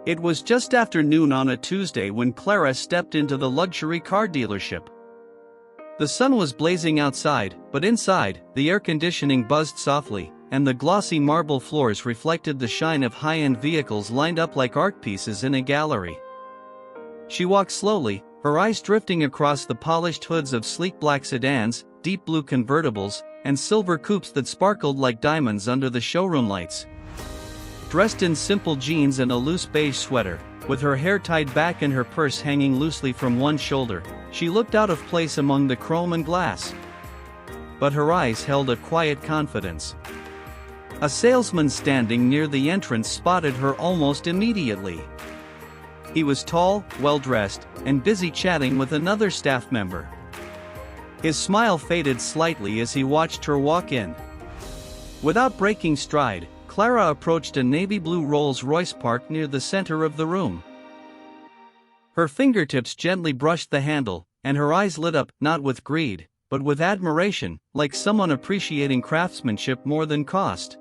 It was just after noon on a Tuesday when Clara stepped into the luxury car dealership. The sun was blazing outside, but inside, the air conditioning buzzed softly, and the glossy marble floors reflected the shine of high-end vehicles lined up like art pieces in a gallery. She walked slowly, her eyes drifting across the polished hoods of sleek black sedans, deep blue convertibles, and silver coupes that sparkled like diamonds under the showroom lights. Dressed in simple jeans and a loose beige sweater, with her hair tied back and her purse hanging loosely from one shoulder, she looked out of place among the chrome and glass. But her eyes held a quiet confidence. A salesman standing near the entrance spotted her almost immediately. He was tall, well-dressed, and busy chatting with another staff member. His smile faded slightly as he watched her walk in. Without breaking stride, Clara approached a navy blue Rolls Royce parked near the center of the room. Her fingertips gently brushed the handle, and her eyes lit up, not with greed, but with admiration, like someone appreciating craftsmanship more than cost.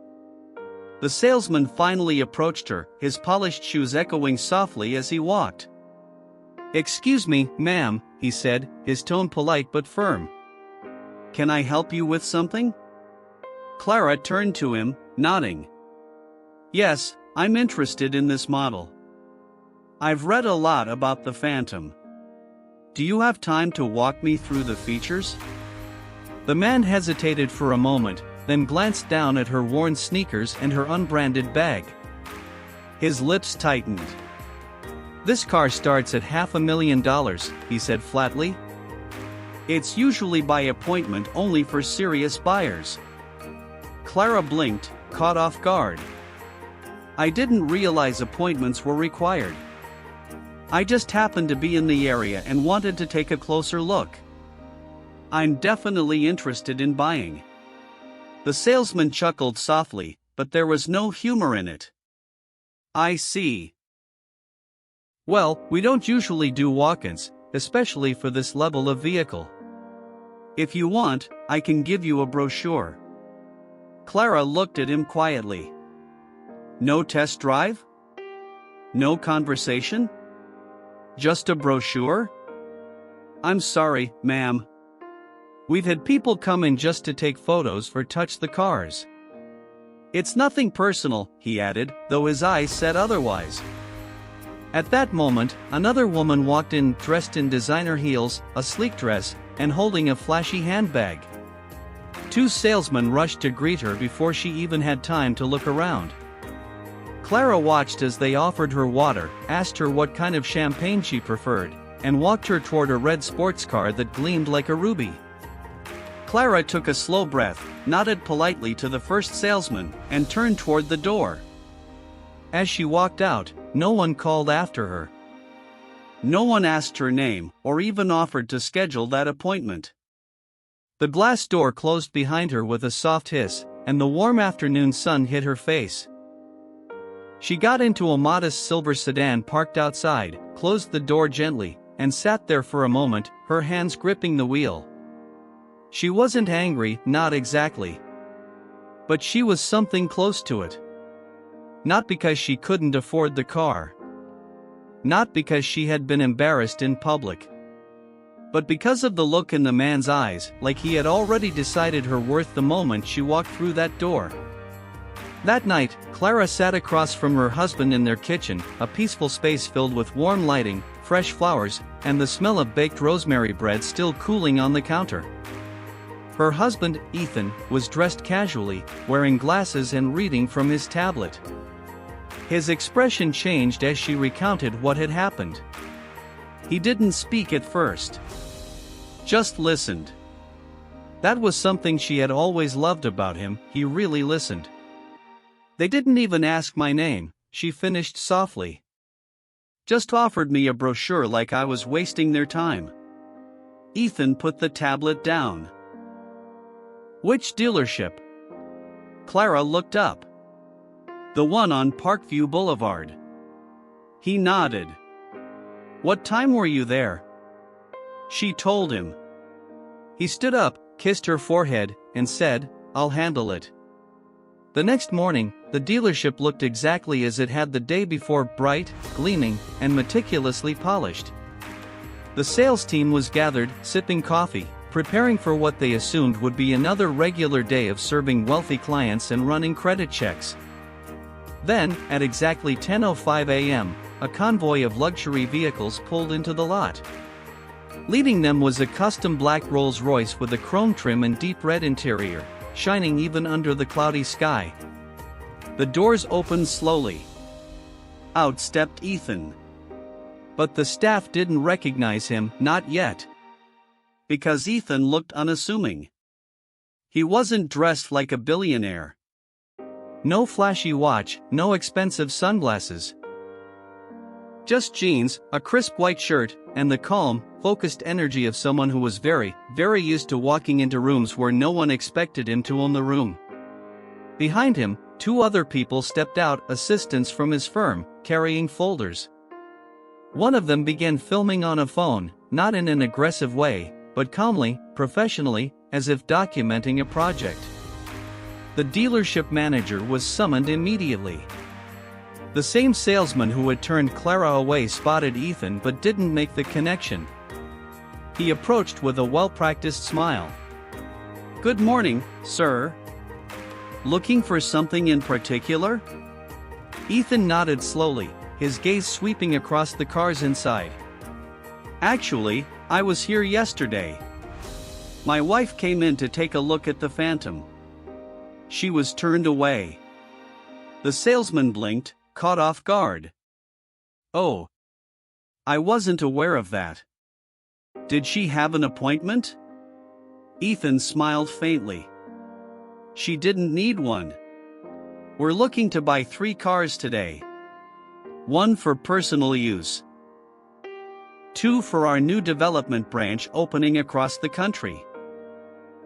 The salesman finally approached her, his polished shoes echoing softly as he walked. "Excuse me, ma'am," he said, his tone polite but firm. "Can I help you with something?" Clara turned to him, nodding. "Yes, I'm interested in this model. I've read a lot about the Phantom. Do you have time to walk me through the features?" The man hesitated for a moment, then glanced down at her worn sneakers and her unbranded bag. His lips tightened. "This car starts at $500,000, he said flatly. "It's usually by appointment only for serious buyers." Clara blinked, caught off guard. "I didn't realize appointments were required. I just happened to be in the area and wanted to take a closer look. I'm definitely interested in buying." The salesman chuckled softly, but there was no humor in it. "I see. Well, we don't usually do walk-ins, especially for this level of vehicle. If you want, I can give you a brochure." Clara looked at him quietly. "No test drive? No conversation? Just a brochure?" "I'm sorry, ma'am. We've had people come in just to take photos or touch the cars." "It's nothing personal," he added, though his eyes said otherwise. At that moment, another woman walked in, dressed in designer heels, a sleek dress, and holding a flashy handbag. Two salesmen rushed to greet her before she even had time to look around. Clara watched as they offered her water, asked her what kind of champagne she preferred, and walked her toward a red sports car that gleamed like a ruby. Clara took a slow breath, nodded politely to the first salesman, and turned toward the door. As she walked out, no one called after her. No one asked her name, or even offered to schedule that appointment. The glass door closed behind her with a soft hiss, and the warm afternoon sun hit her face. She got into a modest silver sedan parked outside, closed the door gently, and sat there for a moment, her hands gripping the wheel. She wasn't angry, not exactly. But she was something close to it. Not because she couldn't afford the car. Not because she had been embarrassed in public. But because of the look in the man's eyes, like he had already decided her worth the moment she walked through that door. That night, Clara sat across from her husband in their kitchen, a peaceful space filled with warm lighting, fresh flowers, and the smell of baked rosemary bread still cooling on the counter. Her husband, Ethan, was dressed casually, wearing glasses and reading from his tablet. His expression changed as she recounted what had happened. He didn't speak at first. Just listened. That was something she had always loved about him, he really listened. "They didn't even ask my name," she finished softly. "Just offered me a brochure like I was wasting their time." Ethan put the tablet down. "Which dealership?" Clara looked up. "The one on Parkview Boulevard." He nodded. "What time were you there?" She told him. He stood up, kissed her forehead, and said, "I'll handle it." The next morning, the dealership looked exactly as it had the day before, bright, gleaming, and meticulously polished. The sales team was gathered, sipping coffee, preparing for what they assumed would be another regular day of serving wealthy clients and running credit checks. Then, at exactly 10:05 a.m., a convoy of luxury vehicles pulled into the lot. Leading them was a custom black Rolls Royce with a chrome trim and deep red interior, shining even under the cloudy sky. The doors opened slowly. Out stepped Ethan. But the staff didn't recognize him, not yet. Because Ethan looked unassuming. He wasn't dressed like a billionaire. No flashy watch, no expensive sunglasses. Just jeans, a crisp white shirt, and the calm, focused energy of someone who was very, very used to walking into rooms where no one expected him to own the room. Behind him, two other people stepped out, assistants from his firm, carrying folders. One of them began filming on a phone, not in an aggressive way, but calmly, professionally, as if documenting a project. The dealership manager was summoned immediately. The same salesman who had turned Clara away spotted Ethan but didn't make the connection. He approached with a well-practiced smile. "Good morning, sir. Looking for something in particular?" Ethan nodded slowly, his gaze sweeping across the cars inside. "Actually, I was here yesterday. My wife came in to take a look at the Phantom. She was turned away." The salesman blinked, caught off guard. "Oh. I wasn't aware of that. Did she have an appointment?" Ethan smiled faintly. "She didn't need one. We're looking to buy 3 cars today. 1 for personal use. 2 for our new development branch opening across the country.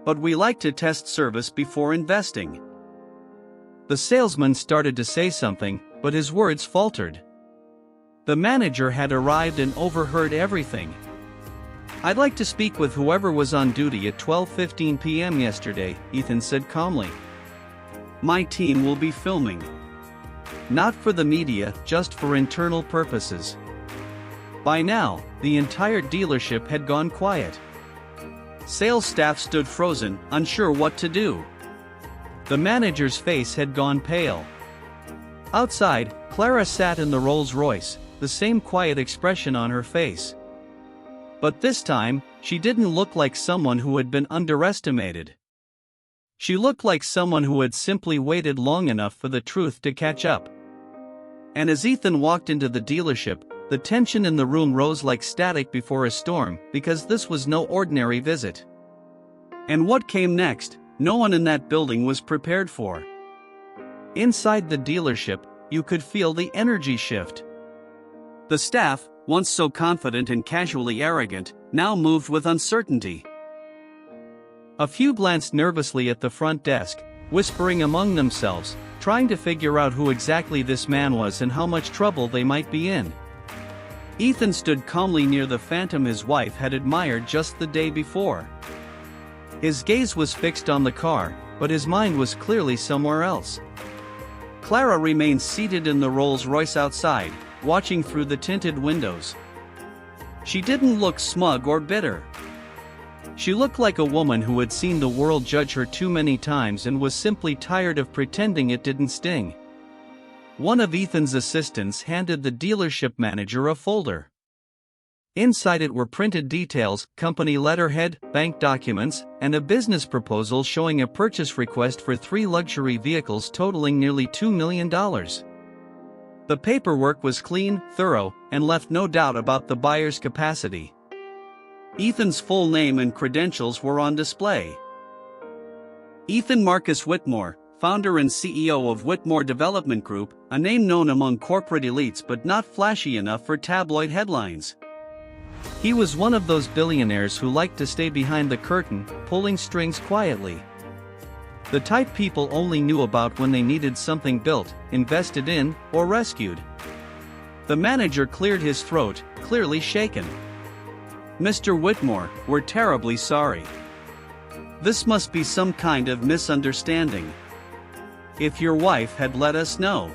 But we like to test service before investing." The salesman started to say something, but his words faltered. The manager had arrived and overheard everything. "I'd like to speak with whoever was on duty at 12:15 p.m. yesterday," Ethan said calmly. "My team will be filming. Not for the media, just for internal purposes." By now, the entire dealership had gone quiet. Sales staff stood frozen, unsure what to do. The manager's face had gone pale. Outside, Clara sat in the Rolls Royce, the same quiet expression on her face. But this time, she didn't look like someone who had been underestimated. She looked like someone who had simply waited long enough for the truth to catch up. And as Ethan walked into the dealership, the tension in the room rose like static before a storm, because this was no ordinary visit. And what came next, no one in that building was prepared for. Inside the dealership, you could feel the energy shift. The staff, once so confident and casually arrogant, now moved with uncertainty. A few glanced nervously at the front desk, whispering among themselves, trying to figure out who exactly this man was and how much trouble they might be in. Ethan stood calmly near the Phantom his wife had admired just the day before. His gaze was fixed on the car, but his mind was clearly somewhere else. Clara remained seated in the Rolls Royce outside, watching through the tinted windows. She didn't look smug or bitter. She looked like a woman who had seen the world judge her too many times and was simply tired of pretending it didn't sting. One of Ethan's assistants handed the dealership manager a folder. Inside it were printed details, company letterhead, bank documents, and a business proposal showing a purchase request for 3 luxury vehicles totaling nearly $2 million. The paperwork was clean, thorough, and left no doubt about the buyer's capacity. Ethan's full name and credentials were on display. Ethan Marcus Whitmore, founder and CEO of Whitmore Development Group, a name known among corporate elites but not flashy enough for tabloid headlines. He was one of those billionaires who liked to stay behind the curtain, pulling strings quietly. The type people only knew about when they needed something built, invested in, or rescued. The manager cleared his throat, clearly shaken. "Mr. Whitmore, we're terribly sorry. This must be some kind of misunderstanding. If your wife had let us know.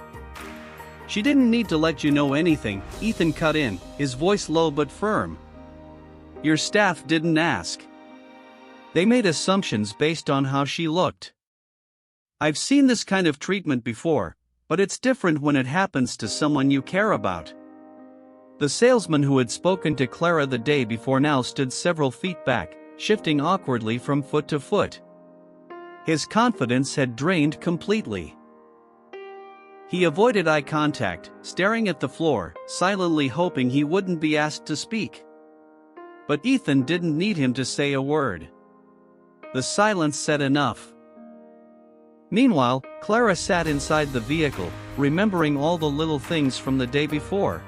She didn't need to let you know anything, Ethan cut in, his voice low but firm. Your staff didn't ask. They made assumptions based on how she looked. I've seen this kind of treatment before, but it's different when it happens to someone you care about. The salesman who had spoken to Clara the day before now stood several feet back, shifting awkwardly from foot to foot. His confidence had drained completely. He avoided eye contact, staring at the floor, silently hoping he wouldn't be asked to speak. But Ethan didn't need him to say a word. The silence said enough. Meanwhile, Clara sat inside the vehicle, remembering all the little things from the day before.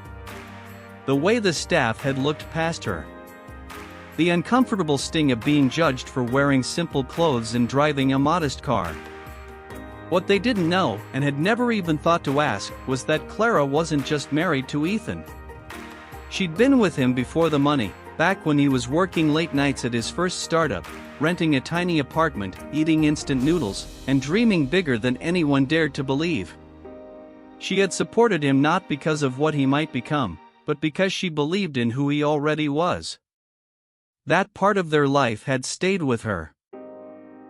The way the staff had looked past her. The uncomfortable sting of being judged for wearing simple clothes and driving a modest car. What they didn't know, and had never even thought to ask, was that Clara wasn't just married to Ethan. She'd been with him before the money, back when he was working late nights at his first startup, renting a tiny apartment, eating instant noodles, and dreaming bigger than anyone dared to believe. She had supported him not because of what he might become, but because she believed in who he already was. That part of their life had stayed with her.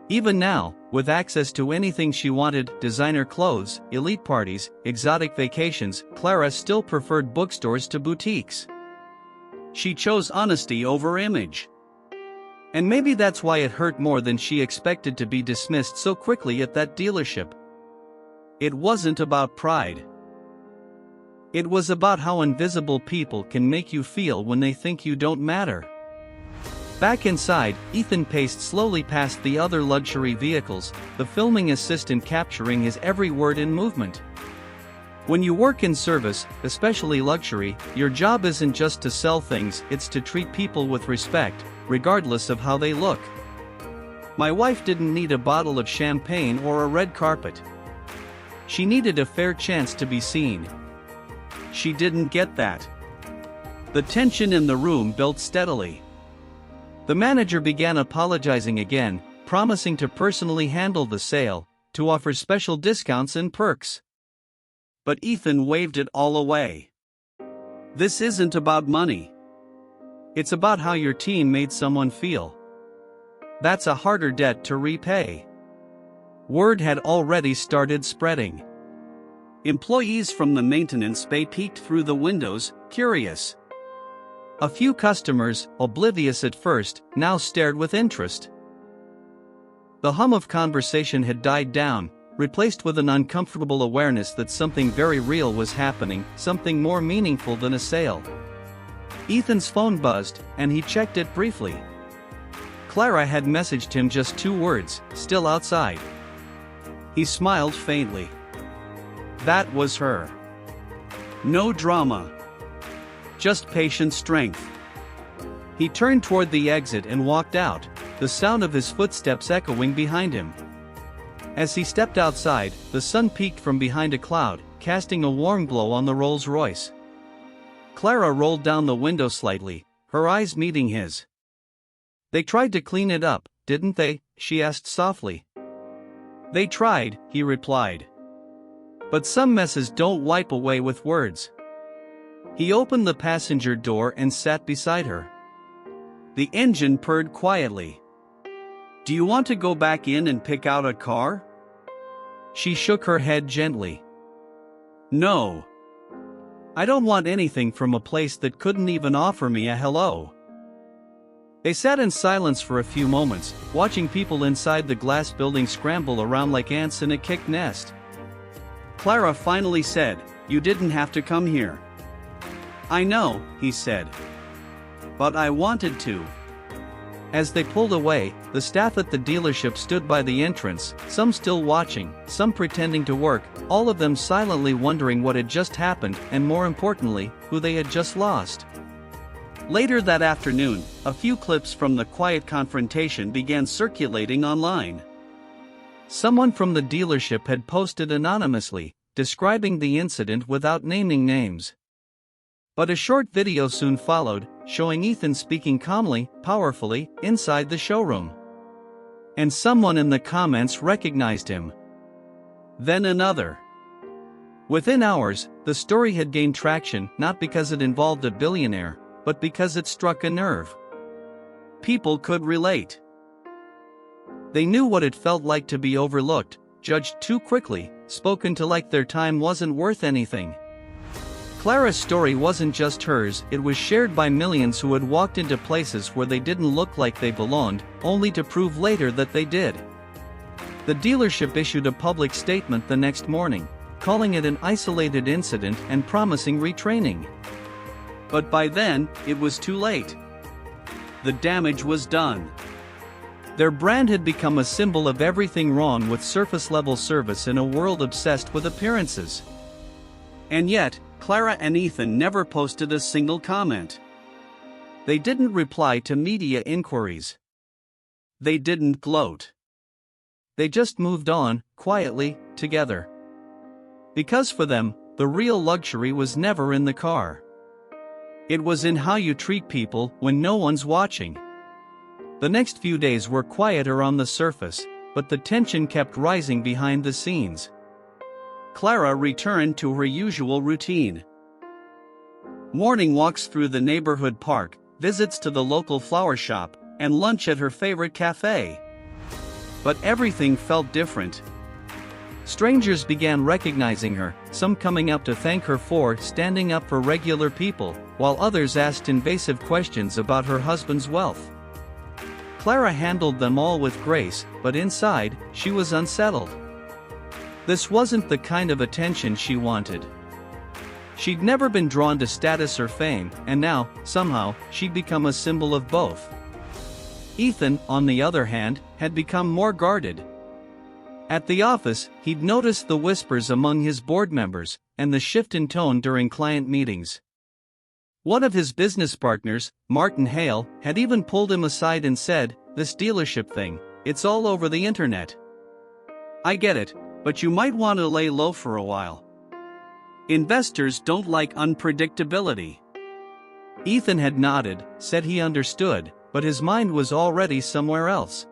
Even now, with access to anything she wanted, designer clothes, elite parties, exotic vacations, Clara still preferred bookstores to boutiques. She chose honesty over image. And maybe that's why it hurt more than she expected to be dismissed so quickly at that dealership. It wasn't about pride. It was about how invisible people can make you feel when they think you don't matter. Back inside, Ethan paced slowly past the other luxury vehicles, the filming assistant capturing his every word and movement. When you work in service, especially luxury, your job isn't just to sell things, it's to treat people with respect, regardless of how they look. My wife didn't need a bottle of champagne or a red carpet. She needed a fair chance to be seen. She didn't get that. The tension in the room built steadily. The manager began apologizing again, promising to personally handle the sale, to offer special discounts and perks. But Ethan waved it all away. This isn't about money. It's about how your team made someone feel. That's a harder debt to repay. Word had already started spreading. Employees from the maintenance bay peeked through the windows, curious. A few customers, oblivious at first, now stared with interest. The hum of conversation had died down, replaced with an uncomfortable awareness that something very real was happening, something more meaningful than a sale. Ethan's phone buzzed, and he checked it briefly. Clara had messaged him just 2 words, "Still outside." He smiled faintly. That was her. No drama. Just patient strength. He turned toward the exit and walked out, the sound of his footsteps echoing behind him. As he stepped outside, the sun peeked from behind a cloud, casting a warm glow on the Rolls Royce. Clara rolled down the window slightly, her eyes meeting his. They tried to clean it up, didn't they? She asked softly. They tried, he replied. But some messes don't wipe away with words. He opened the passenger door and sat beside her. The engine purred quietly. Do you want to go back in and pick out a car? She shook her head gently. No. I don't want anything from a place that couldn't even offer me a hello. They sat in silence for a few moments, watching people inside the glass building scramble around like ants in a kicked nest. Clara finally said, "You didn't have to come here." "I know," he said. "But I wanted to." As they pulled away, the staff at the dealership stood by the entrance, some still watching, some pretending to work, all of them silently wondering what had just happened and, more importantly, who they had just lost. Later that afternoon, a few clips from the quiet confrontation began circulating online. Someone from the dealership had posted anonymously, describing the incident without naming names. But a short video soon followed, showing Ethan speaking calmly, powerfully, inside the showroom. And someone in the comments recognized him. then another. Within hours, the story had gained traction not because it involved a billionaire, but because it struck a nerve. People could relate. They knew what it felt like to be overlooked, judged too quickly, spoken to like their time wasn't worth anything. Clara's story wasn't just hers, it was shared by millions who had walked into places where they didn't look like they belonged, only to prove later that they did. The dealership issued a public statement the next morning, calling it an isolated incident and promising retraining. But by then, it was too late. The damage was done. Their brand had become a symbol of everything wrong with surface-level service in a world obsessed with appearances. And yet, Clara and Ethan never posted a single comment. They didn't reply to media inquiries. They didn't gloat. They just moved on, quietly, together. Because for them, the real luxury was never in the car. It was in how you treat people when no one's watching. The next few days were quieter on the surface, but the tension kept rising behind the scenes. Clara returned to her usual routine. Morning walks through the neighborhood park, visits to the local flower shop, and lunch at her favorite cafe. But everything felt different. Strangers began recognizing her, some coming up to thank her for standing up for regular people, while others asked invasive questions about her husband's wealth. Clara handled them all with grace, but inside, she was unsettled. This wasn't the kind of attention she wanted. She'd never been drawn to status or fame, and now, somehow, she'd become a symbol of both. Ethan, on the other hand, had become more guarded. At the office, he'd noticed the whispers among his board members, and the shift in tone during client meetings. One of his business partners, Martin Hale, had even pulled him aside and said, "This dealership thing, it's all over the internet. I get it, but you might want to lay low for a while. Investors don't like unpredictability." Ethan had nodded, said he understood, but his mind was already somewhere else.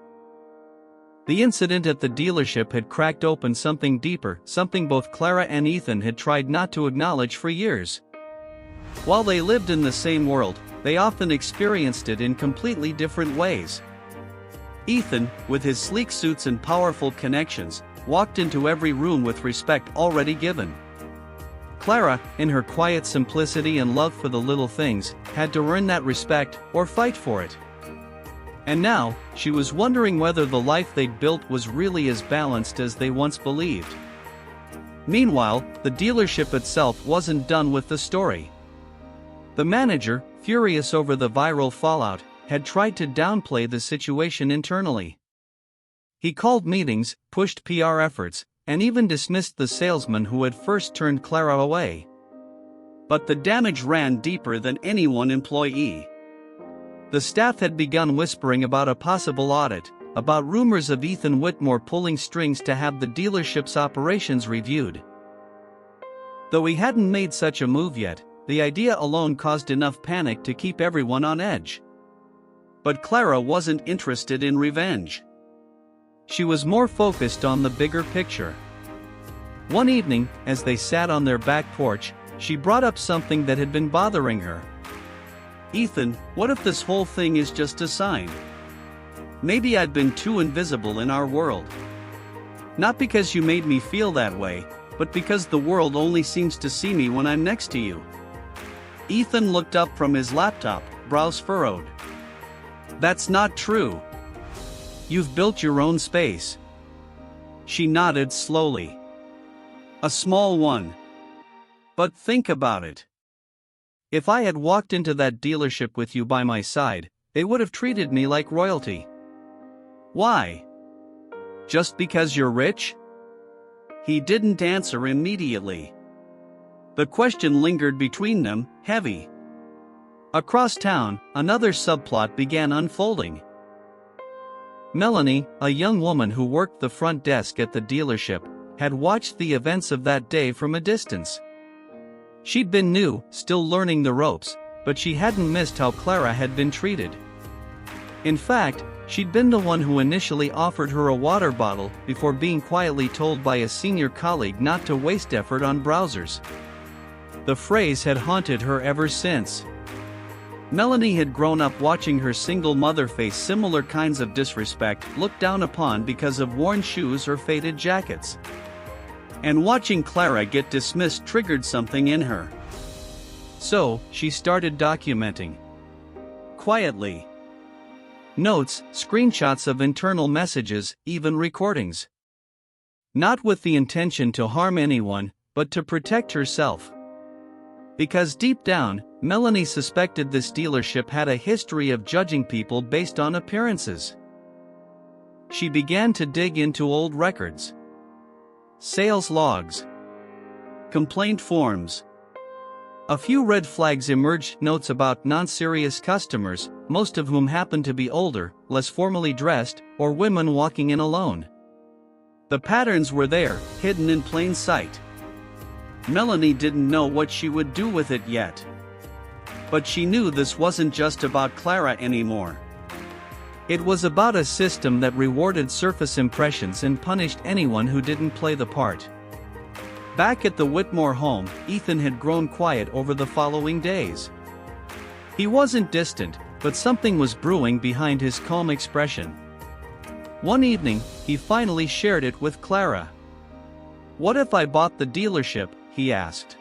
The incident at the dealership had cracked open something deeper, something both Clara and Ethan had tried not to acknowledge for years. While they lived in the same world, they often experienced it in completely different ways. Ethan, with his sleek suits and powerful connections, walked into every room with respect already given. Clara, in her quiet simplicity and love for the little things, had to earn that respect or fight for it. And now, she was wondering whether the life they'd built was really as balanced as they once believed. Meanwhile, the dealership itself wasn't done with the story. The manager, furious over the viral fallout, had tried to downplay the situation internally. He called meetings, pushed PR efforts, and even dismissed the salesman who had first turned Clara away. But the damage ran deeper than any one employee. The staff had begun whispering about a possible audit, about rumors of Ethan Whitmore pulling strings to have the dealership's operations reviewed. Though he hadn't made such a move yet, the idea alone caused enough panic to keep everyone on edge. But Clara wasn't interested in revenge. She was more focused on the bigger picture. One evening, as they sat on their back porch, she brought up something that had been bothering her. "Ethan, what if this whole thing is just a sign? Maybe I'd been too invisible in our world. Not because you made me feel that way, but because the world only seems to see me when I'm next to you." Ethan looked up from his laptop, brows furrowed. "That's not true. You've built your own space." She nodded slowly. "A small one. But think about it. If I had walked into that dealership with you by my side, they would have treated me like royalty. Why? Just because you're rich?" He didn't answer immediately. The question lingered between them, heavy. Across town, another subplot began unfolding. Melanie, a young woman who worked the front desk at the dealership, had watched the events of that day from a distance. She'd been new, still learning the ropes, but she hadn't missed how Clara had been treated. In fact, She'd been the one who initially offered her a water bottle before being quietly told by a senior colleague not to waste effort on browsers. The phrase had haunted her ever since. Melanie had grown up watching her single mother face similar kinds of disrespect looked down upon because of worn shoes or faded jackets. And watching Clara get dismissed triggered something in her. So, she started documenting. Quietly. Notes, screenshots of internal messages, even recordings. Not with the intention to harm anyone, but to protect herself. Because deep down, Melanie suspected this dealership had a history of judging people based on appearances. She began to dig into old records. Sales logs. Complaint forms. A few red flags emerged: notes about non-serious customers, most of whom happened to be older, less formally dressed, or women walking in alone. The patterns were there, hidden in plain sight. Melanie didn't know what she would do with it yet. But she knew this wasn't just about Clara anymore. It was about a system that rewarded surface impressions and punished anyone who didn't play the part. Back at the Whitmore home, Ethan had grown quiet over the following days. He wasn't distant, but something was brewing behind his calm expression. One evening, he finally shared it with Clara. "What if I bought the dealership?" he asked.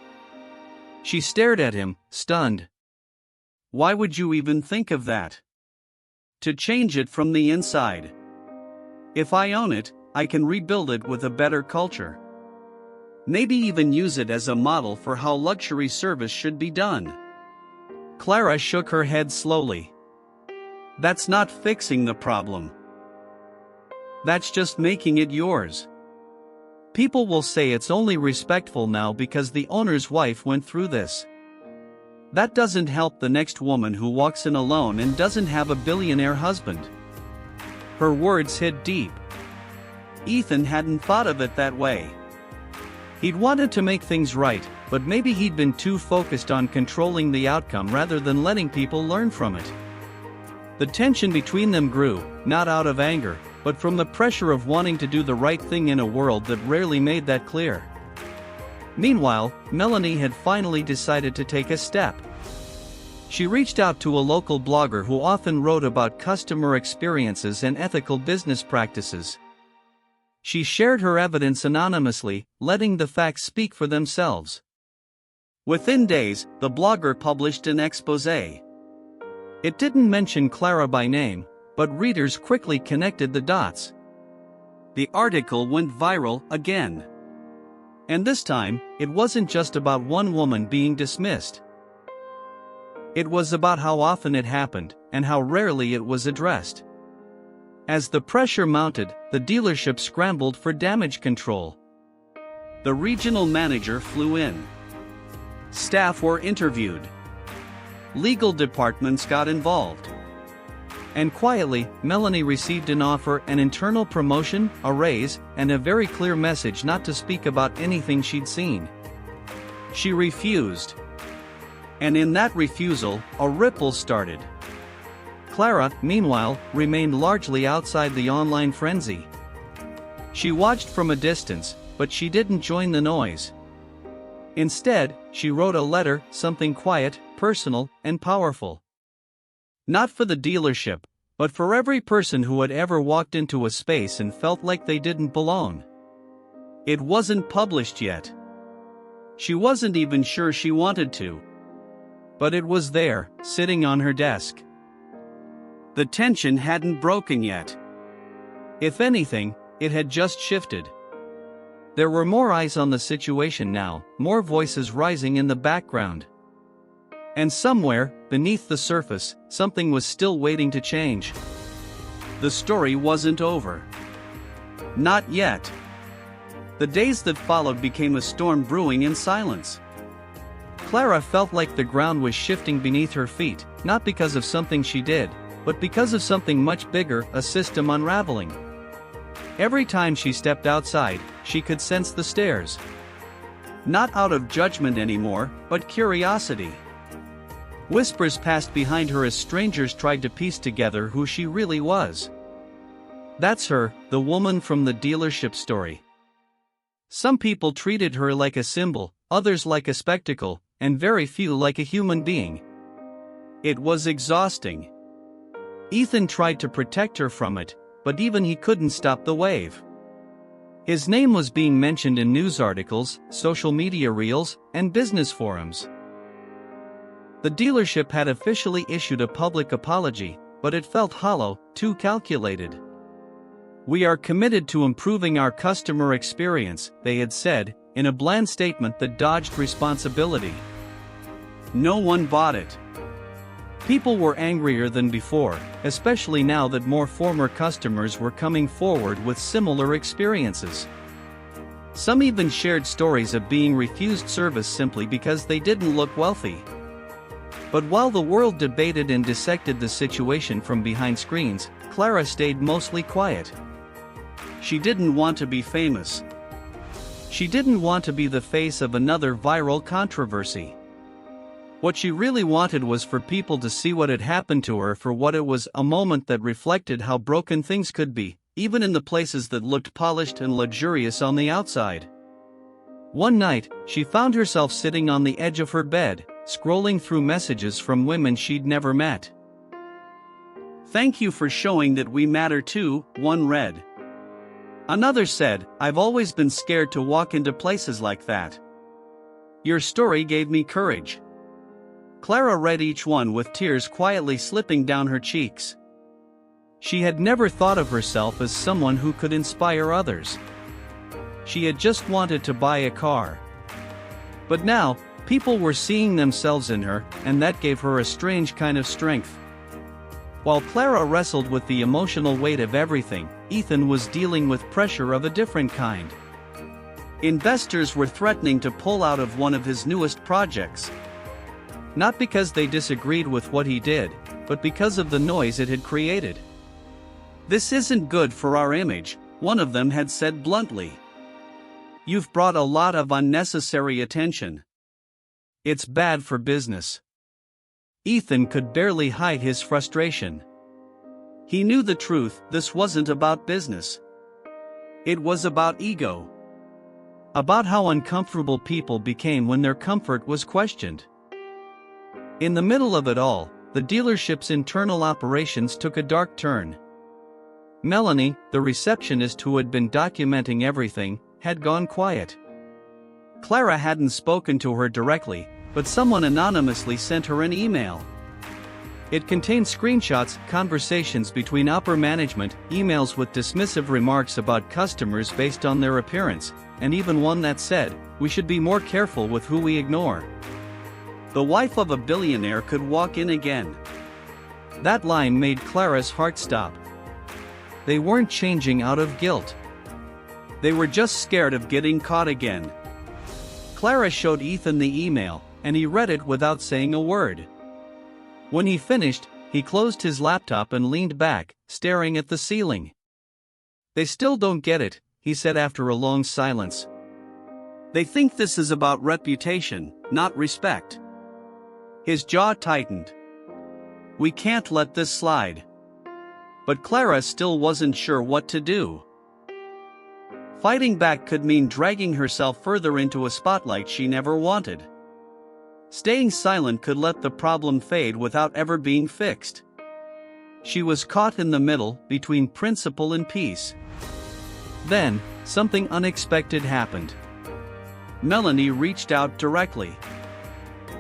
She stared at him, stunned. "Why would you even think of that?" "To change it from the inside. If I own it, I can rebuild it with a better culture. Maybe even use it as a model for how luxury service should be done." Clara shook her head slowly. "That's not fixing the problem. That's just making it yours. People will say it's only respectful now because the owner's wife went through this. That doesn't help the next woman who walks in alone and doesn't have a billionaire husband." Her words hit deep. Ethan hadn't thought of it that way. He'd wanted to make things right, but maybe he'd been too focused on controlling the outcome rather than letting people learn from it. The tension between them grew, not out of anger, but from the pressure of wanting to do the right thing in a world that rarely made that clear. Meanwhile, Melanie had finally decided to take a step. She reached out to a local blogger who often wrote about customer experiences and ethical business practices. She shared her evidence anonymously, letting the facts speak for themselves. Within days, the blogger published an exposé. It didn't mention Clara by name, but readers quickly connected the dots. The article went viral again. And this time, it wasn't just about one woman being dismissed. It was about how often it happened, and how rarely it was addressed. As the pressure mounted, the dealership scrambled for damage control. The regional manager flew in. Staff were interviewed. Legal departments got involved. And quietly, Melanie received an offer, an internal promotion, a raise, and a very clear message not to speak about anything she'd seen. She refused. And in that refusal, a ripple started. Clara, meanwhile, remained largely outside the online frenzy. She watched from a distance, but she didn't join the noise. Instead, she wrote a letter, something quiet, personal, and powerful. Not for the dealership, but for every person who had ever walked into a space and felt like they didn't belong. It wasn't published yet. She wasn't even sure she wanted to. But it was there, sitting on her desk. The tension hadn't broken yet. If anything, it had just shifted. There were more eyes on the situation now, more voices rising in the background. And somewhere, beneath the surface, something was still waiting to change. The story wasn't over. Not yet. The days that followed became a storm brewing in silence. Clara felt like the ground was shifting beneath her feet, not because of something she did, but because of something much bigger, a system unraveling. Every time she stepped outside, she could sense the stares. Not out of judgment anymore, but curiosity. Whispers passed behind her as strangers tried to piece together who she really was. That's her, the woman from the dealership story. Some people treated her like a symbol, others like a spectacle, and very few like a human being. It was exhausting. Ethan tried to protect her from it, but even he couldn't stop the wave. His name was being mentioned in news articles, social media reels, and business forums. The dealership had officially issued a public apology, but it felt hollow, too calculated. "We are committed to improving our customer experience," they had said, in a bland statement that dodged responsibility. No one bought it. People were angrier than before, especially now that more former customers were coming forward with similar experiences. Some even shared stories of being refused service simply because they didn't look wealthy. But while the world debated and dissected the situation from behind screens, Clara stayed mostly quiet. She didn't want to be famous. She didn't want to be the face of another viral controversy. What she really wanted was for people to see what had happened to her for what it was, a moment that reflected how broken things could be, even in the places that looked polished and luxurious on the outside. One night, she found herself sitting on the edge of her bed, scrolling through messages from women she'd never met. "Thank you for showing that we matter too," one read. Another said, "I've always been scared to walk into places like that. Your story gave me courage." Clara read each one with tears quietly slipping down her cheeks. She had never thought of herself as someone who could inspire others. She had just wanted to buy a car. But now, people were seeing themselves in her, and that gave her a strange kind of strength. While Clara wrestled with the emotional weight of everything, Ethan was dealing with pressure of a different kind. Investors were threatening to pull out of one of his newest projects. Not because they disagreed with what he did, but because of the noise it had created. "This isn't good for our image," one of them had said bluntly. "You've brought a lot of unnecessary attention. It's bad for business." Ethan could barely hide his frustration. He knew the truth, this wasn't about business. It was about ego. About how uncomfortable people became when their comfort was questioned. In the middle of it all, the dealership's internal operations took a dark turn. Melanie, the receptionist who had been documenting everything, had gone quiet. Clara hadn't spoken to her directly, but someone anonymously sent her an email. It contained screenshots, conversations between upper management, emails with dismissive remarks about customers based on their appearance, and even one that said, "We should be more careful with who we ignore." The wife of a billionaire could walk in again. That line made Clara's heart stop. They weren't changing out of guilt. They were just scared of getting caught again. Clara showed Ethan the email, and he read it without saying a word. When he finished, he closed his laptop and leaned back, staring at the ceiling. "They still don't get it," he said after a long silence. "They think this is about reputation, not respect." His jaw tightened. "We can't let this slide." But Clara still wasn't sure what to do. Fighting back could mean dragging herself further into a spotlight she never wanted. Staying silent could let the problem fade without ever being fixed. She was caught in the middle, between principle and peace. Then, something unexpected happened. Melanie reached out directly.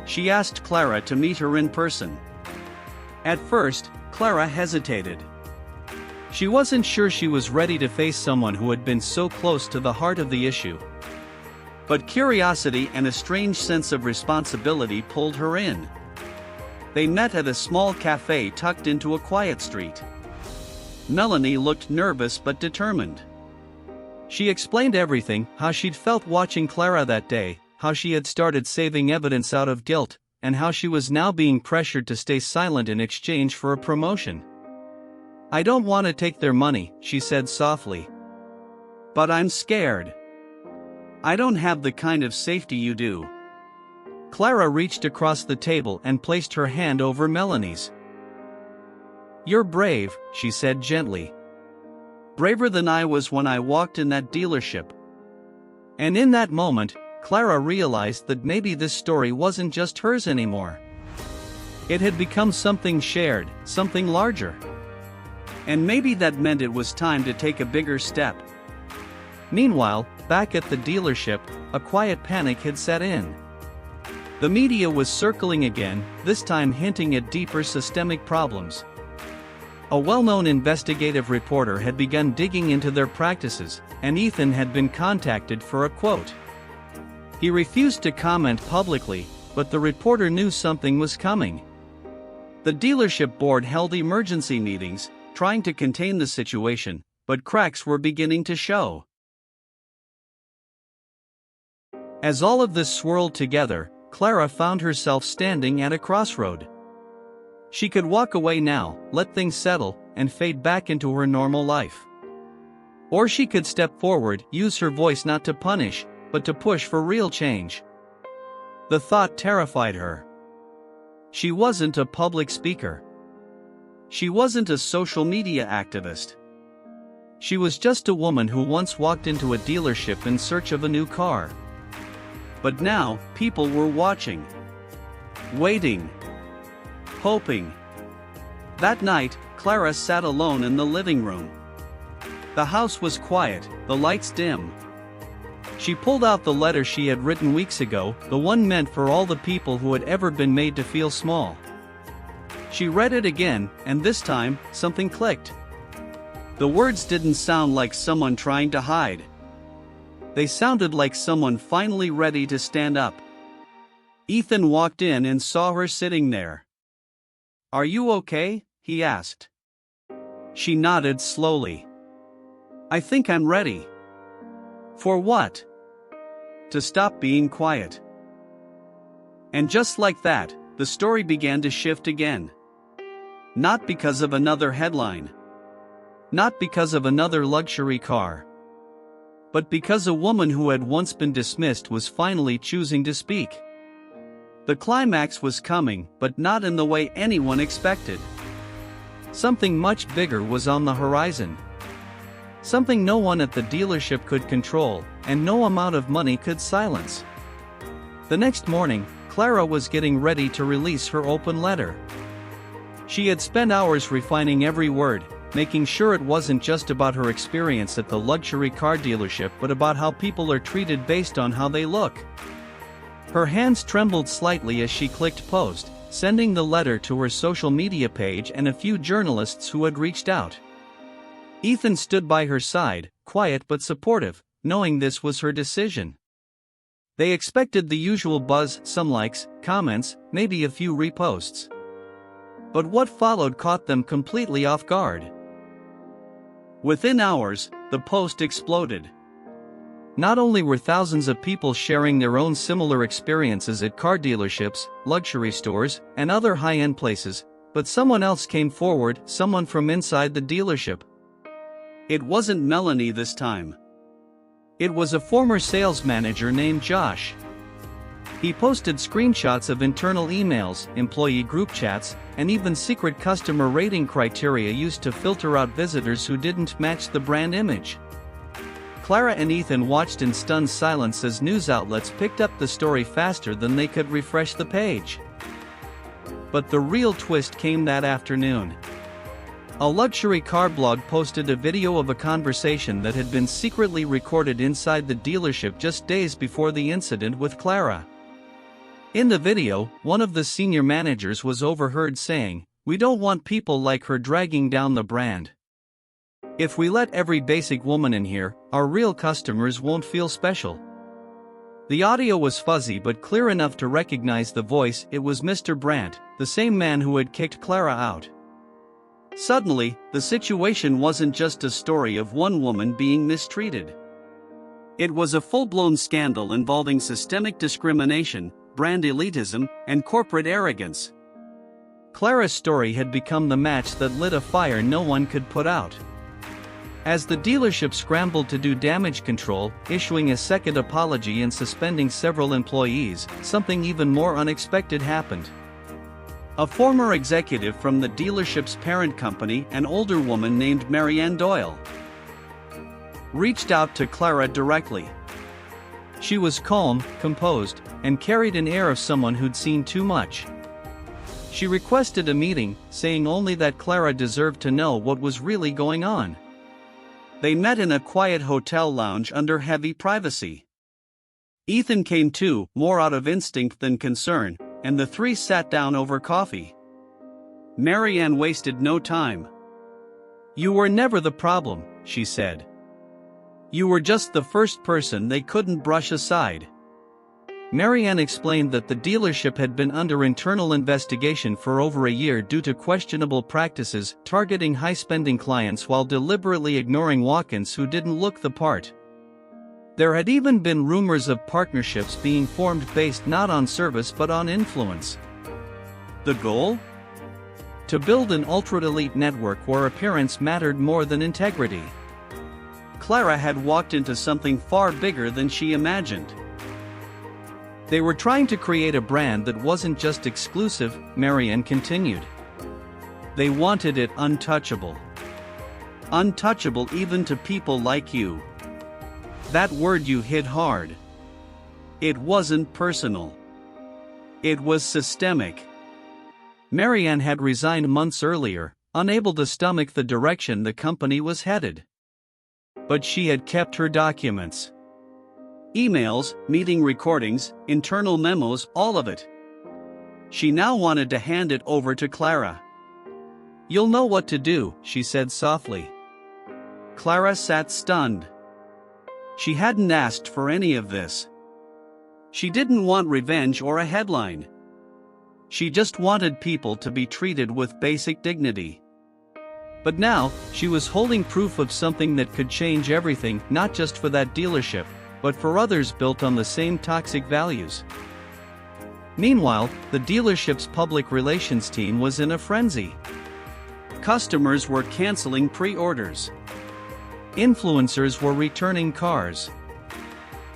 She asked Clara to meet her in person. At first, Clara hesitated. She wasn't sure she was ready to face someone who had been so close to the heart of the issue. But curiosity and a strange sense of responsibility pulled her in. They met at a small cafe tucked into a quiet street. Melanie looked nervous but determined. She explained everything, how she'd felt watching Clara that day, how she had started saving evidence out of guilt, and how she was now being pressured to stay silent in exchange for a promotion. "I don't want to take their money," she said softly. "But I'm scared. I don't have the kind of safety you do." Clara reached across the table and placed her hand over Melanie's. "You're brave," she said gently. "Braver than I was when I walked in that dealership." And in that moment, Clara realized that maybe this story wasn't just hers anymore. It had become something shared, something larger. And maybe that meant it was time to take a bigger step. Meanwhile, back at the dealership, a quiet panic had set in. The media was circling again, this time hinting at deeper systemic problems. A well-known investigative reporter had begun digging into their practices, and Ethan had been contacted for a quote. He refused to comment publicly, but the reporter knew something was coming. The dealership board held emergency meetings, trying to contain the situation, but cracks were beginning to show. As all of this swirled together, Clara found herself standing at a crossroad. She could walk away now, let things settle, and fade back into her normal life. Or she could step forward, use her voice not to punish, but to push for real change. The thought terrified her. She wasn't a public speaker. She wasn't a social media activist. She was just a woman who once walked into a dealership in search of a new car. But now, people were watching. Waiting. Hoping. That night, Clara sat alone in the living room. The house was quiet, the lights dim. She pulled out the letter she had written weeks ago, the one meant for all the people who had ever been made to feel small. She read it again, and this time, something clicked. The words didn't sound like someone trying to hide. They sounded like someone finally ready to stand up. Ethan walked in and saw her sitting there. "Are you okay?" he asked. She nodded slowly. "I think I'm ready." "For what?" "To stop being quiet." And just like that, the story began to shift again. Not because of another headline. Not because of another luxury car. But because a woman who had once been dismissed was finally choosing to speak. The climax was coming, but not in the way anyone expected. Something much bigger was on the horizon. Something no one at the dealership could control, and no amount of money could silence. The next morning, Clara was getting ready to release her open letter. She had spent hours refining every word, making sure it wasn't just about her experience at the luxury car dealership but about how people are treated based on how they look. Her hands trembled slightly as she clicked post, sending the letter to her social media page and a few journalists who had reached out. Ethan stood by her side, quiet but supportive, knowing this was her decision. They expected the usual buzz, some likes, comments, maybe a few reposts. But what followed caught them completely off guard. Within hours, the post exploded. Not only were thousands of people sharing their own similar experiences at car dealerships, luxury stores, and other high-end places, but someone else came forward, someone from inside the dealership. It wasn't Melanie this time. It was a former sales manager named Josh. He posted screenshots of internal emails, employee group chats, and even secret customer rating criteria used to filter out visitors who didn't match the brand image. Clara and Ethan watched in stunned silence as news outlets picked up the story faster than they could refresh the page. But the real twist came that afternoon. A luxury car blog posted a video of a conversation that had been secretly recorded inside the dealership just days before the incident with Clara. In the video, one of the senior managers was overheard saying, "We don't want people like her dragging down the brand. If we let every basic woman in here, our real customers won't feel special." The audio was fuzzy but clear enough to recognize the voice. It was Mr. Brandt, the same man who had kicked Clara out. Suddenly, the situation wasn't just a story of one woman being mistreated. It was a full-blown scandal involving systemic discrimination, brand elitism, and corporate arrogance. Clara's story had become the match that lit a fire no one could put out. As the dealership scrambled to do damage control, issuing a second apology and suspending several employees, something even more unexpected happened. A former executive from the dealership's parent company, an older woman named Marianne Doyle, reached out to Clara directly. She was calm, composed, and carried an air of someone who'd seen too much. She requested a meeting, saying only that Clara deserved to know what was really going on. They met in a quiet hotel lounge under heavy privacy. Ethan came too, more out of instinct than concern, and the three sat down over coffee. Marianne wasted no time. "You were never the problem," she said. "You were just the first person they couldn't brush aside." Marianne explained that the dealership had been under internal investigation for over a year due to questionable practices targeting high-spending clients while deliberately ignoring walk-ins who didn't look the part. There had even been rumors of partnerships being formed based not on service but on influence. The goal? To build an ultra-elite network where appearance mattered more than integrity. Clara had walked into something far bigger than she imagined. They were trying to create a brand that wasn't just exclusive, Marianne continued. They wanted it untouchable. Untouchable even to people like you. That word you hit hard. It wasn't personal. It was systemic. Marianne had resigned months earlier, unable to stomach the direction the company was headed. But she had kept her documents. Emails, meeting recordings, internal memos, all of it. She now wanted to hand it over to Clara. "You'll know what to do," she said softly. Clara sat stunned. She hadn't asked for any of this. She didn't want revenge or a headline. She just wanted people to be treated with basic dignity. But now, she was holding proof of something that could change everything, not just for that dealership, but for others built on the same toxic values. Meanwhile, the dealership's public relations team was in a frenzy. Customers were canceling pre-orders. Influencers were returning cars.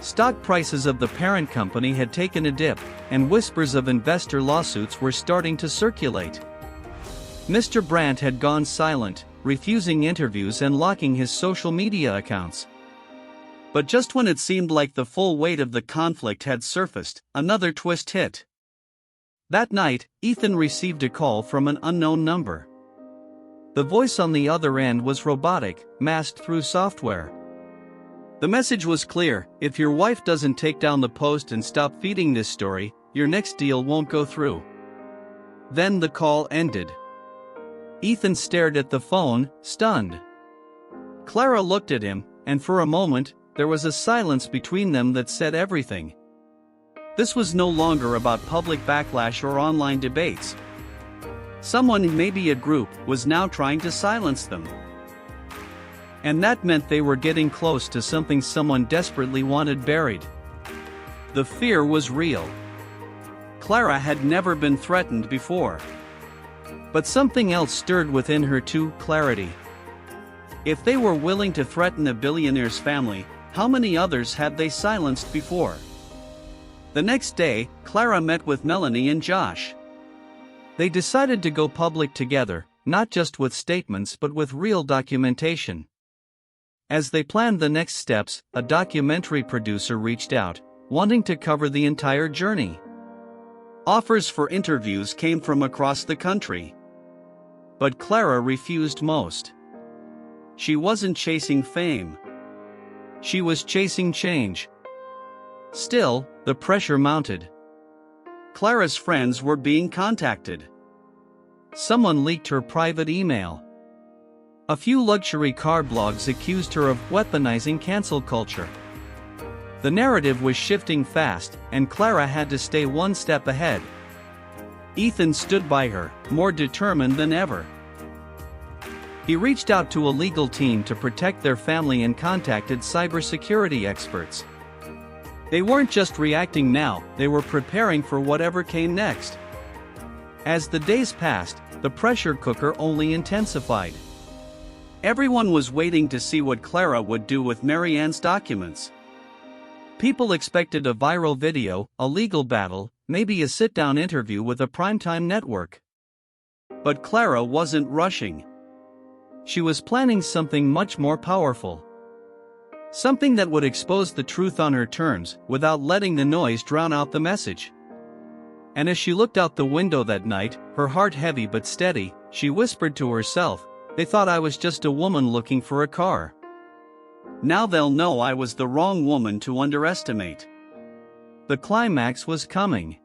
Stock prices of the parent company had taken a dip, and whispers of investor lawsuits were starting to circulate. Mr. Brandt had gone silent, refusing interviews and locking his social media accounts. But just when it seemed like the full weight of the conflict had surfaced, another twist hit. That night, Ethan received a call from an unknown number. The voice on the other end was robotic, masked through software. The message was clear: if your wife doesn't take down the post and stop feeding this story, your next deal won't go through. Then the call ended. Ethan stared at the phone, stunned. Clara looked at him, and for a moment, there was a silence between them that said everything. This was no longer about public backlash or online debates. Someone, maybe a group, was now trying to silence them. And that meant they were getting close to something someone desperately wanted buried. The fear was real. Clara had never been threatened before. But something else stirred within her too: clarity. If they were willing to threaten a billionaire's family, how many others had they silenced before? The next day, Clara met with Melanie and Josh. They decided to go public together, not just with statements but with real documentation. As they planned the next steps, a documentary producer reached out, wanting to cover the entire journey. Offers for interviews came from across the country. But Clara refused most. She wasn't chasing fame. She was chasing change. Still, the pressure mounted. Clara's friends were being contacted. Someone leaked her private email. A few luxury car blogs accused her of weaponizing cancel culture. The narrative was shifting fast, and Clara had to stay one step ahead. Ethan stood by her, more determined than ever. He reached out to a legal team to protect their family and contacted cybersecurity experts. They weren't just reacting now, they were preparing for whatever came next. As the days passed, the pressure cooker only intensified. Everyone was waiting to see what Clara would do with Marianne's documents. People expected a viral video, a legal battle, maybe a sit-down interview with a primetime network. But Clara wasn't rushing. She was planning something much more powerful. Something that would expose the truth on her terms, without letting the noise drown out the message. And as she looked out the window that night, her heart heavy but steady, she whispered to herself, "They thought I was just a woman looking for a car. Now they'll know I was the wrong woman to underestimate." The climax was coming.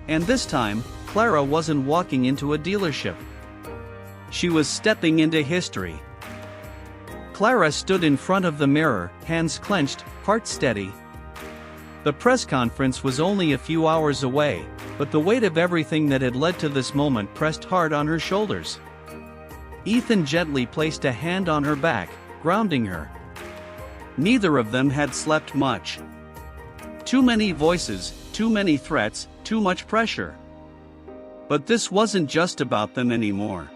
And this time, Clara wasn't walking into a dealership. She was stepping into history. Clara stood in front of the mirror, hands clenched, heart steady. The press conference was only a few hours away, but the weight of everything that had led to this moment pressed hard on her shoulders. Ethan gently placed a hand on her back, grounding her. Neither of them had slept much. Too many voices, too many threats, too much pressure. But this wasn't just about them anymore.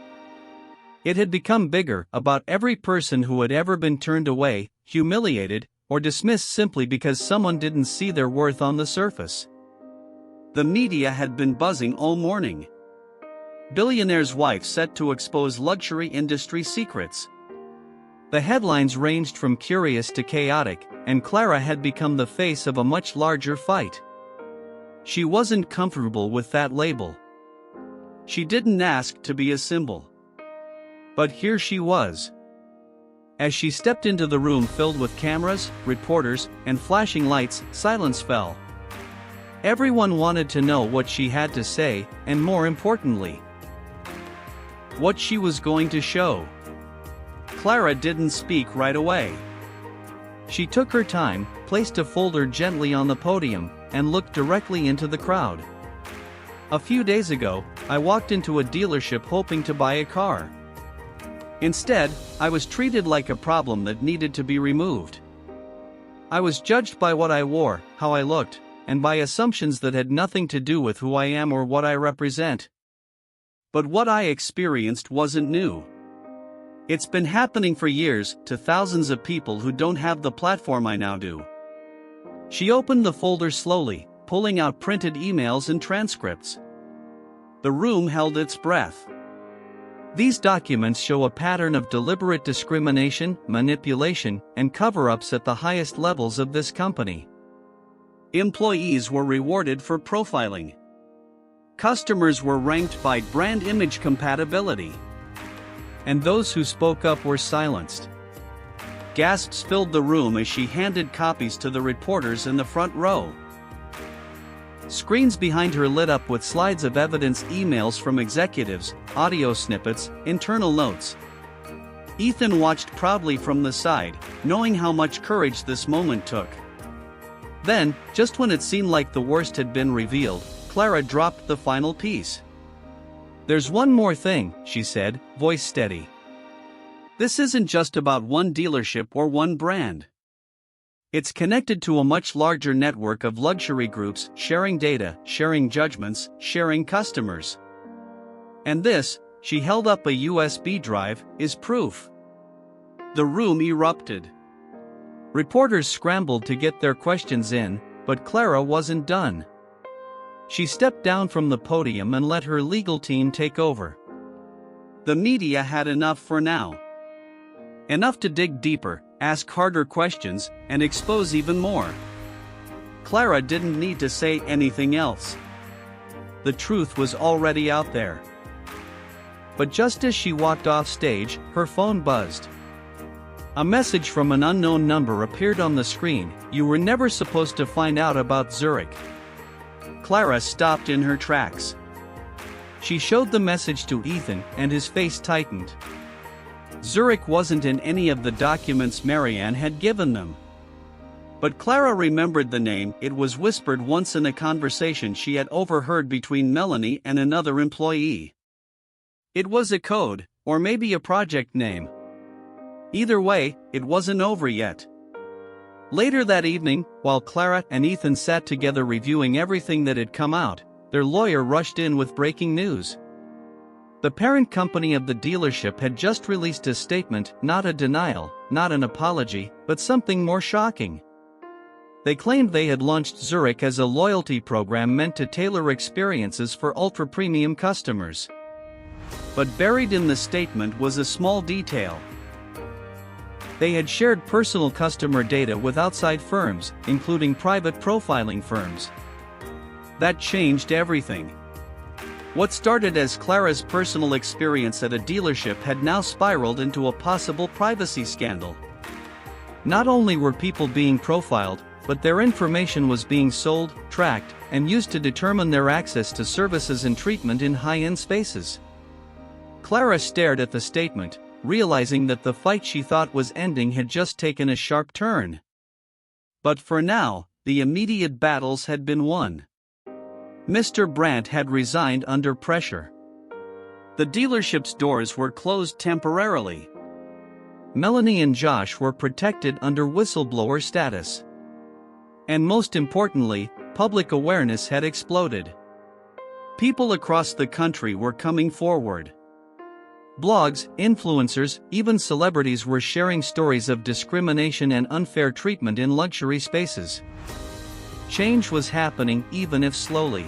It had become bigger, about every person who had ever been turned away, humiliated, or dismissed simply because someone didn't see their worth on the surface. The media had been buzzing all morning. Billionaire's wife set to expose luxury industry secrets. The headlines ranged from curious to chaotic, and Clara had become the face of a much larger fight. She wasn't comfortable with that label. She didn't ask to be a symbol. But here she was. As she stepped into the room filled with cameras, reporters, and flashing lights, silence fell. Everyone wanted to know what she had to say, and more importantly, what she was going to show. Clara didn't speak right away. She took her time, placed a folder gently on the podium, and looked directly into the crowd. "A few days ago, I walked into a dealership hoping to buy a car. Instead, I was treated like a problem that needed to be removed. I was judged by what I wore, how I looked, and by assumptions that had nothing to do with who I am or what I represent. But what I experienced wasn't new. It's been happening for years, to thousands of people who don't have the platform I now do." She opened the folder slowly, pulling out printed emails and transcripts. The room held its breath. These documents show a pattern of deliberate discrimination, manipulation, and cover-ups at the highest levels of this company. Employees were rewarded for profiling. Customers were ranked by brand image compatibility. And those who spoke up were silenced. Gasps filled the room as she handed copies to the reporters in the front row. Screens behind her lit up with slides of evidence, emails from executives, audio snippets, internal notes. Ethan watched proudly from the side, knowing how much courage this moment took. Then, just when it seemed like the worst had been revealed, Clara dropped the final piece. "There's one more thing," she said, voice steady. "This isn't just about one dealership or one brand. It's connected to a much larger network of luxury groups, sharing data, sharing judgments, sharing customers. And this," she held up a USB drive, "is proof." The room erupted. Reporters scrambled to get their questions in, but Clara wasn't done. She stepped down from the podium and let her legal team take over. The media had enough for now. Enough to dig deeper, ask harder questions, and expose even more. Clara didn't need to say anything else. The truth was already out there. But just as she walked off stage, her phone buzzed. A message from an unknown number appeared on the screen. "You were never supposed to find out about Zurich." Clara stopped in her tracks. She showed the message to Ethan, and his face tightened. Zurich wasn't in any of the documents Marianne had given them. But Clara remembered the name. It was whispered once in a conversation she had overheard between Melanie and another employee. It was a code, or maybe a project name. Either way, it wasn't over yet. Later that evening, while Clara and Ethan sat together reviewing everything that had come out, their lawyer rushed in with breaking news. The parent company of the dealership had just released a statement, not a denial, not an apology, but something more shocking. They claimed they had launched Zurich as a loyalty program meant to tailor experiences for ultra-premium customers. But buried in the statement was a small detail. They had shared personal customer data with outside firms, including private profiling firms. That changed everything. What started as Clara's personal experience at a dealership had now spiraled into a possible privacy scandal. Not only were people being profiled, but their information was being sold, tracked, and used to determine their access to services and treatment in high-end spaces. Clara stared at the statement, realizing that the fight she thought was ending had just taken a sharp turn. But for now, the immediate battles had been won. Mr. Brandt had resigned under pressure. The dealership's doors were closed temporarily. Melanie and Josh were protected under whistleblower status. And most importantly, public awareness had exploded. People across the country were coming forward. Blogs, influencers, even celebrities were sharing stories of discrimination and unfair treatment in luxury spaces. Change was happening, even if slowly.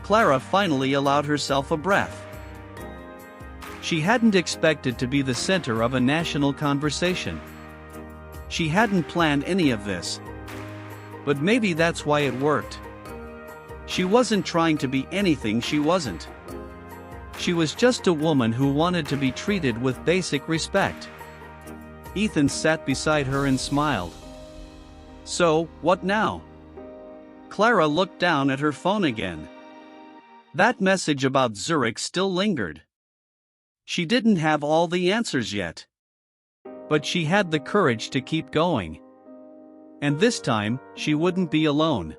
Clara finally allowed herself a breath. She hadn't expected to be the center of a national conversation. She hadn't planned any of this. But maybe that's why it worked. She wasn't trying to be anything she wasn't. She was just a woman who wanted to be treated with basic respect. Ethan sat beside her and smiled. So, what now? Clara looked down at her phone again. That message about Zurich still lingered. She didn't have all the answers yet. But she had the courage to keep going. And this time, she wouldn't be alone.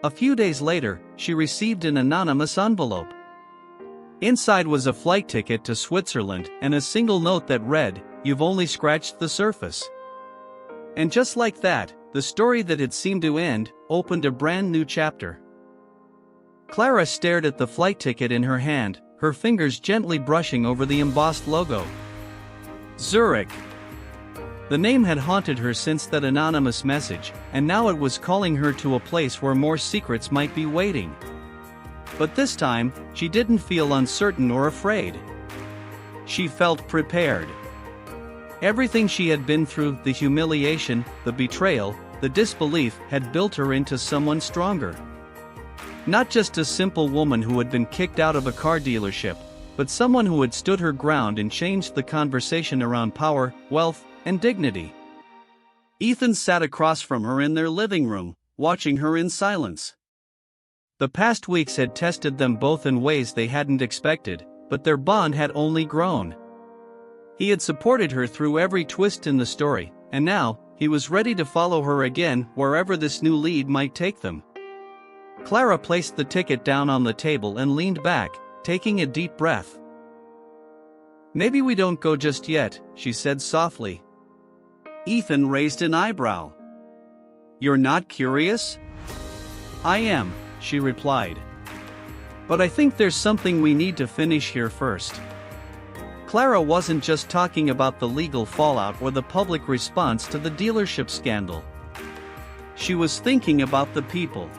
A few days later, she received an anonymous envelope. Inside was a flight ticket to Switzerland and a single note that read, "You've only scratched the surface." And just like that, the story that had seemed to end opened a brand new chapter. Clara stared at the flight ticket in her hand, her fingers gently brushing over the embossed logo. Zurich. The name had haunted her since that anonymous message, and now it was calling her to a place where more secrets might be waiting. But this time, she didn't feel uncertain or afraid. She felt prepared. Everything she had been through, the humiliation, the betrayal, the disbelief, had built her into someone stronger. Not just a simple woman who had been kicked out of a car dealership, but someone who had stood her ground and changed the conversation around power, wealth, and dignity. Ethan sat across from her in their living room, watching her in silence. The past weeks had tested them both in ways they hadn't expected, but their bond had only grown. He had supported her through every twist in the story, and now, he was ready to follow her again wherever this new lead might take them. Clara placed the ticket down on the table and leaned back, taking a deep breath. "Maybe we don't go just yet," she said softly. Ethan raised an eyebrow. "You're not curious?" "I am," she replied. "But I think there's something we need to finish here first." Clara wasn't just talking about the legal fallout or the public response to the dealership scandal. She was thinking about the people.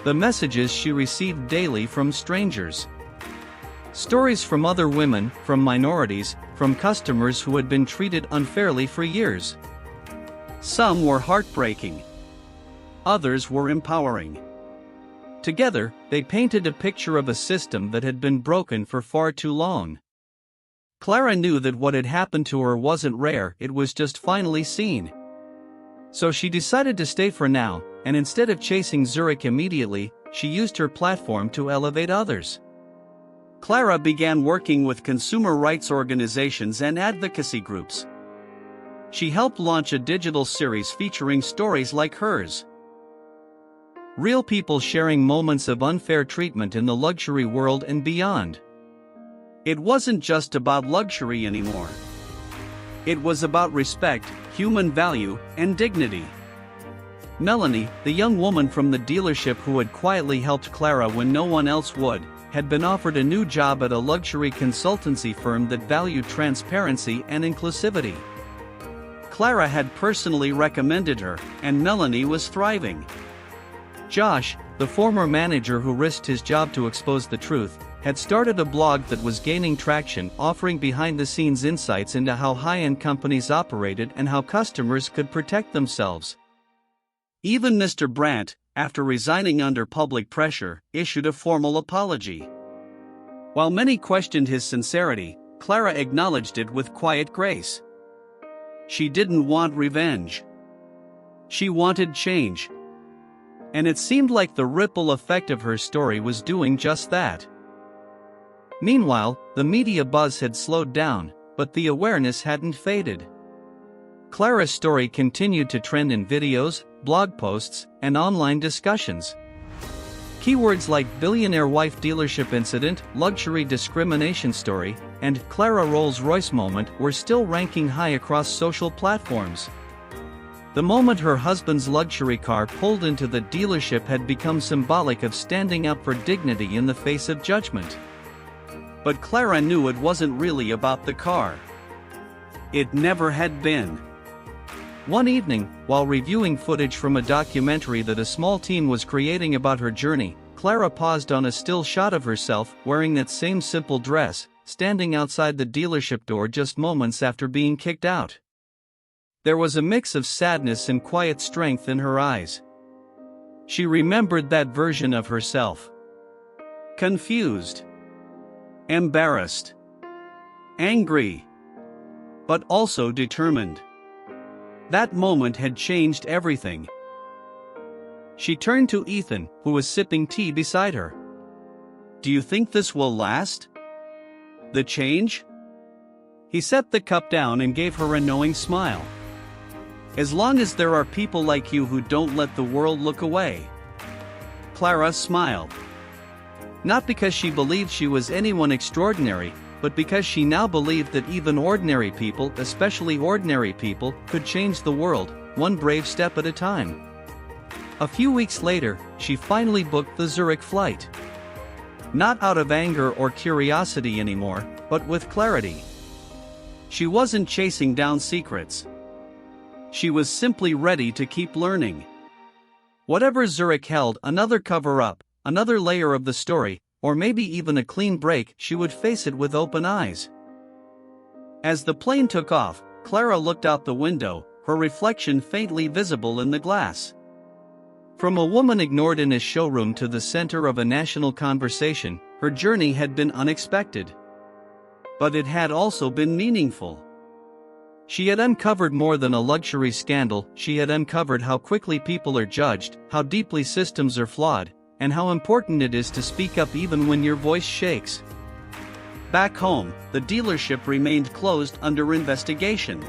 The messages she received daily from strangers. Stories from other women, from minorities, from customers who had been treated unfairly for years. Some were heartbreaking. Others were empowering. Together, they painted a picture of a system that had been broken for far too long. Clara knew that what had happened to her wasn't rare, it was just finally seen. So she decided to stay for now, and instead of chasing Zurich immediately, she used her platform to elevate others. Clara began working with consumer rights organizations and advocacy groups. She helped launch a digital series featuring stories like hers. Real people sharing moments of unfair treatment in the luxury world and beyond. It wasn't just about luxury anymore. It was about respect, human value, and dignity. Melanie, the young woman from the dealership who had quietly helped Clara when no one else would, had been offered a new job at a luxury consultancy firm that valued transparency and inclusivity. Clara had personally recommended her, and Melanie was thriving. Josh, the former manager who risked his job to expose the truth, had started a blog that was gaining traction, offering behind-the-scenes insights into how high-end companies operated and how customers could protect themselves. Even Mr. Brandt, after resigning under public pressure, issued a formal apology. While many questioned his sincerity, Clara acknowledged it with quiet grace. She didn't want revenge. She wanted change. And it seemed like the ripple effect of her story was doing just that. Meanwhile, the media buzz had slowed down, but the awareness hadn't faded. Clara's story continued to trend in videos, blog posts, and online discussions. Keywords like billionaire wife dealership incident, luxury discrimination story, and Clara Rolls Royce moment were still ranking high across social platforms. The moment her husband's luxury car pulled into the dealership had become symbolic of standing up for dignity in the face of judgment. But Clara knew it wasn't really about the car. It never had been. One evening, while reviewing footage from a documentary that a small team was creating about her journey, Clara paused on a still shot of herself wearing that same simple dress, standing outside the dealership door just moments after being kicked out. There was a mix of sadness and quiet strength in her eyes. She remembered that version of herself. Confused. Embarrassed. Angry. But also determined. That moment had changed everything. She turned to Ethan, who was sipping tea beside her. "Do you think this will last? The change?" He set the cup down and gave her a knowing smile. "As long as there are people like you who don't let the world look away." Clara smiled. Not because she believed she was anyone extraordinary, but because she now believed that even ordinary people, especially ordinary people, could change the world, one brave step at a time. A few weeks later, she finally booked the Zurich flight. Not out of anger or curiosity anymore, but with clarity. She wasn't chasing down secrets. She was simply ready to keep learning. Whatever Zurich held, another cover-up, another layer of the story, or maybe even a clean break, she would face it with open eyes. As the plane took off, Clara looked out the window, her reflection faintly visible in the glass. From a woman ignored in a showroom to the center of a national conversation, her journey had been unexpected. But it had also been meaningful. She had uncovered more than a luxury scandal. She had uncovered how quickly people are judged, how deeply systems are flawed, and how important it is to speak up even when your voice shakes. Back home, the dealership remained closed under investigation.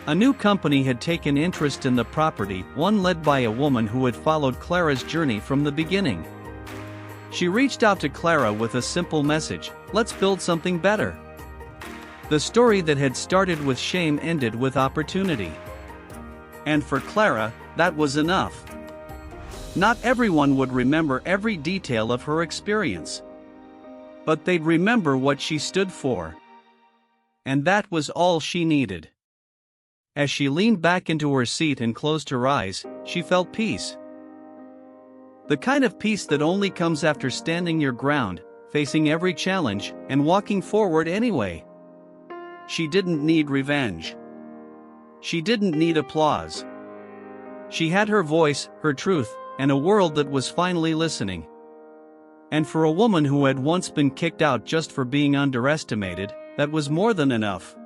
A new company had taken interest in the property, one led by a woman who had followed Clara's journey from the beginning. She reached out to Clara with a simple message: "Let's build something better." The story that had started with shame ended with opportunity. And for Clara, that was enough. Not everyone would remember every detail of her experience. But they'd remember what she stood for. And that was all she needed. As she leaned back into her seat and closed her eyes, she felt peace. The kind of peace that only comes after standing your ground, facing every challenge, and walking forward anyway. She didn't need revenge. She didn't need applause. She had her voice, her truth, and a world that was finally listening. And for a woman who had once been kicked out just for being underestimated, that was more than enough.